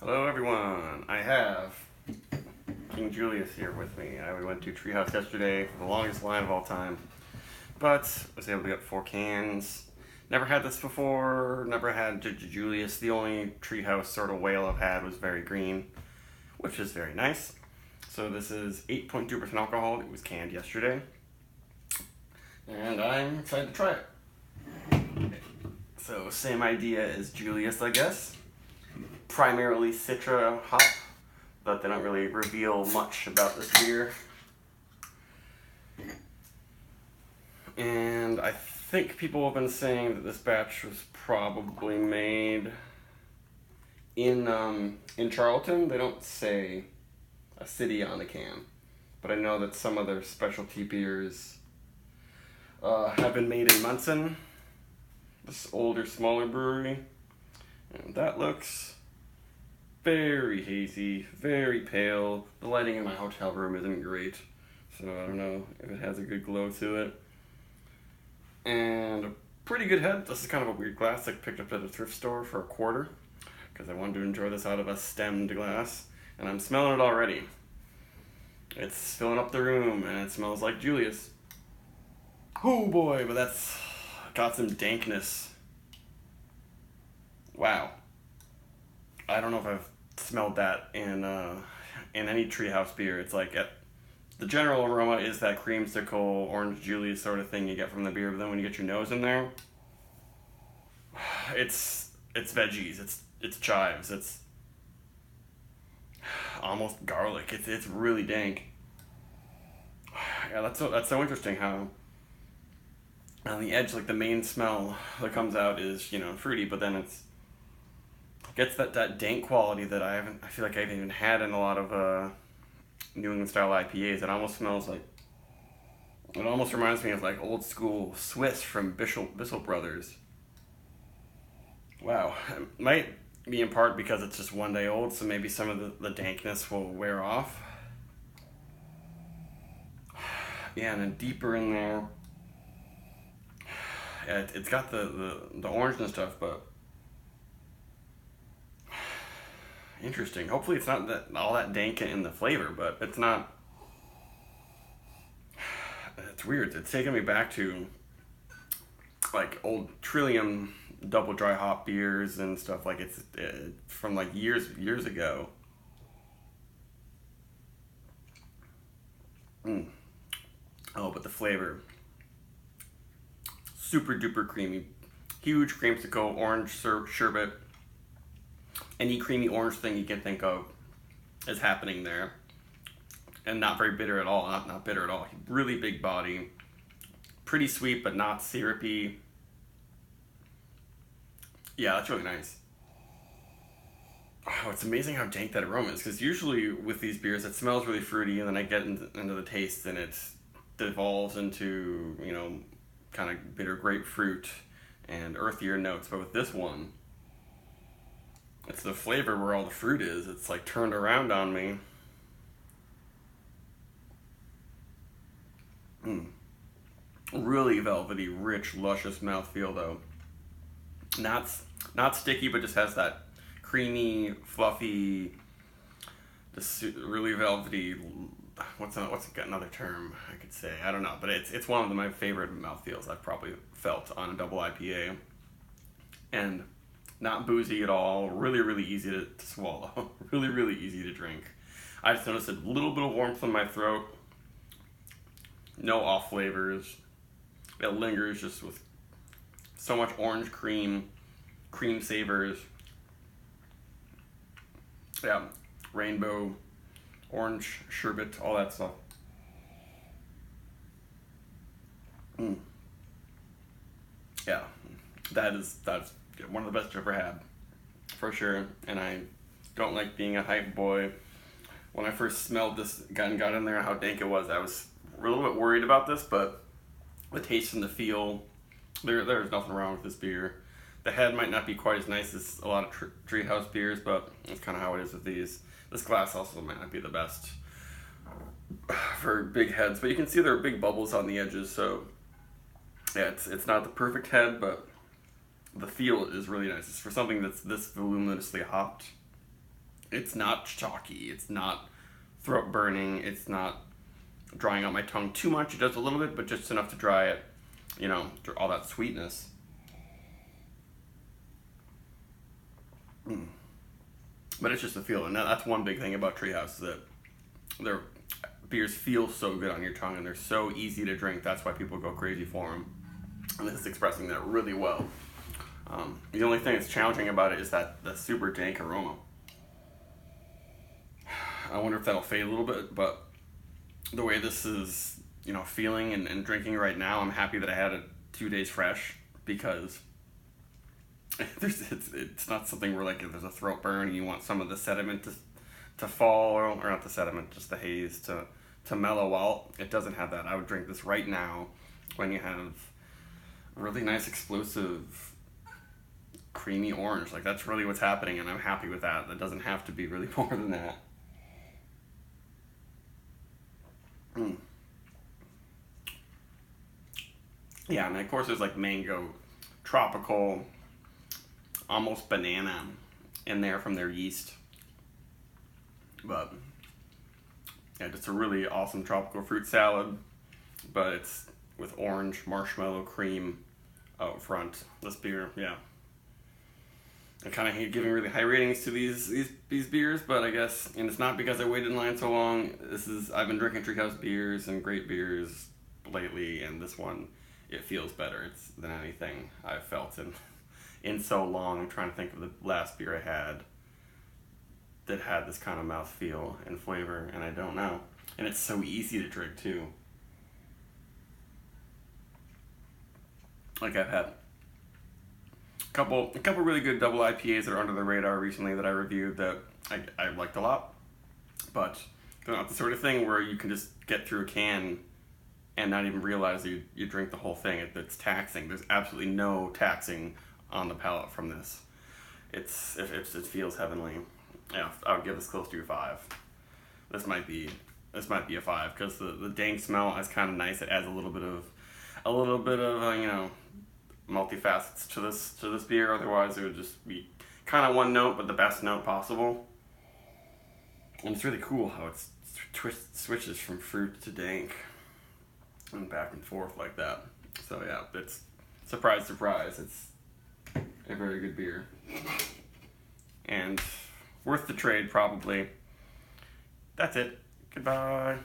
Hello everyone, I have King Julius here with me. We went to Treehouse yesterday for the longest line of all time, but was able to get 4 cans. Never had this before, never had Julius. The only Treehouse sort of whale I've had was very green, which is very nice. So this is 8.2% alcohol. It was canned yesterday, and I'm excited to try it. So same idea as Julius, I guess. Primarily Citra hop, but they don't really reveal much about this beer. And I think people have been saying that this batch was probably made in Charlton. They don't say a city on the can, but I know that some of their specialty beers have been made in Munson, this older, smaller brewery. And that looks very hazy, very pale. The lighting in my hotel room isn't great, so I don't know if it has a good glow to it. And a pretty good head. This is kind of a weird glass I picked up at a thrift store for $1 because I wanted to enjoy this out of a stemmed glass, and I'm smelling it already. It's filling up the room, and it smells like Julius. Oh boy, but that's got some dankness. Wow. I don't know if I've smelled that in any Treehouse beer. It's like the general aroma is that creamsicle, orange Julius sort of thing you get from the beer, but then when you get your nose in there, it's veggies, it's chives, it's almost garlic. It's really dank. Yeah, that's so interesting how on the edge, like the main smell that comes out is, fruity, but then it gets that dank quality that I feel like I haven't even had in a lot of New England style IPAs. It almost smells like, it almost reminds me of like old school Swiss from Bissell Brothers. Wow, it might be in part because it's just 1 day old, so maybe some of the dankness will wear off. Yeah, and then deeper in there, yeah, it's got the orange and stuff, but interesting. Hopefully it's not all that dank in the flavor, but it's not. It's weird. It's taking me back to like old Trillium double dry hop beers and stuff. Like it's from like years ago. Oh, but the flavor, super duper creamy, huge creamsicle, orange sherbet. Any creamy orange thing you can think of is happening there, and not very bitter at all. Not bitter at all. Really big body, pretty sweet but not syrupy. Yeah, that's really nice. Oh, it's amazing how dank that aroma is, because usually with these beers it smells really fruity, and then I get into the taste and it devolves into kind of bitter grapefruit and earthier notes. But with this one, it's the flavor where all the fruit is. It's like turned around on me. Really velvety, rich, luscious mouthfeel though. Not sticky, but just has that creamy, fluffy, just really velvety. What's another term I could say? I don't know, but it's one of my favorite mouthfeels I've probably felt on a double IPA, and not boozy at all. Really, really easy to swallow. Really, really easy to drink. I just noticed a little bit of warmth in my throat. No off flavors. It lingers just with so much orange cream savors. Yeah, rainbow, orange sherbet, all that stuff. Yeah, that's one of the best I've ever had, for sure. And I don't like being a hype boy. When I first smelled this and got in there, how dank it was, I was a little bit worried about this, but the taste and the feel, there's nothing wrong with this beer. The head might not be quite as nice as a lot of Treehouse beers, but that's kind of how it is with these. This glass also might not be the best for big heads, but you can see there are big bubbles on the edges, so yeah, it's not the perfect head, but the feel is really nice. It's for something that's this voluminously hopped. It's not chalky. It's not throat burning. It's not drying out my tongue too much. It does a little bit, but just enough to dry it, you know, all that sweetness. But it's just a feeling. That's one big thing about Treehouse, is that their beers feel so good on your tongue and they're so easy to drink. That's why people go crazy for them. And this is expressing that really well. The only thing that's challenging about it is that the super dank aroma. I wonder if that'll fade a little bit, but the way this is, you know, feeling and drinking right now, I'm happy that I had it 2 days fresh, because it's not something where, like, if there's a throat burn and you want some of the sediment to fall, or not the sediment, just the haze to mellow out. It doesn't have that. I would drink this right now when you have really nice, explosive, creamy orange. Like, that's really what's happening, and I'm happy with that. That doesn't have to be really more than that. Yeah, and of course there's like mango, tropical, almost banana in there from their yeast. But yeah, just a really awesome tropical fruit salad, but it's with orange marshmallow cream out front. This beer, yeah. I kind of hate giving really high ratings to these beers, but I guess, and it's not because I waited in line so long. I've been drinking Treehouse beers and great beers lately, and this one, it feels better than anything I've felt in so long. I'm trying to think of the last beer I had that had this kind of mouthfeel and flavor, and I don't know. And it's so easy to drink too. Like, I've had a couple really good double IPAs that are under the radar recently that I reviewed that I liked a lot, but they're not the sort of thing where you can just get through a can and not even realize you drink the whole thing. It's taxing. There's absolutely no taxing on the palate from this. It feels heavenly. Yeah, I would give this close to a 5. This might be a 5, because the dank smell is kind of nice. It adds a little bit of you know, multifacets to this beer. Otherwise, it would just be kind of one note, but the best note possible. And it's really cool how it switches from fruit to dank and back and forth like that. So yeah, it's surprise, it's a very good beer and worth the trade probably. That's it. Goodbye.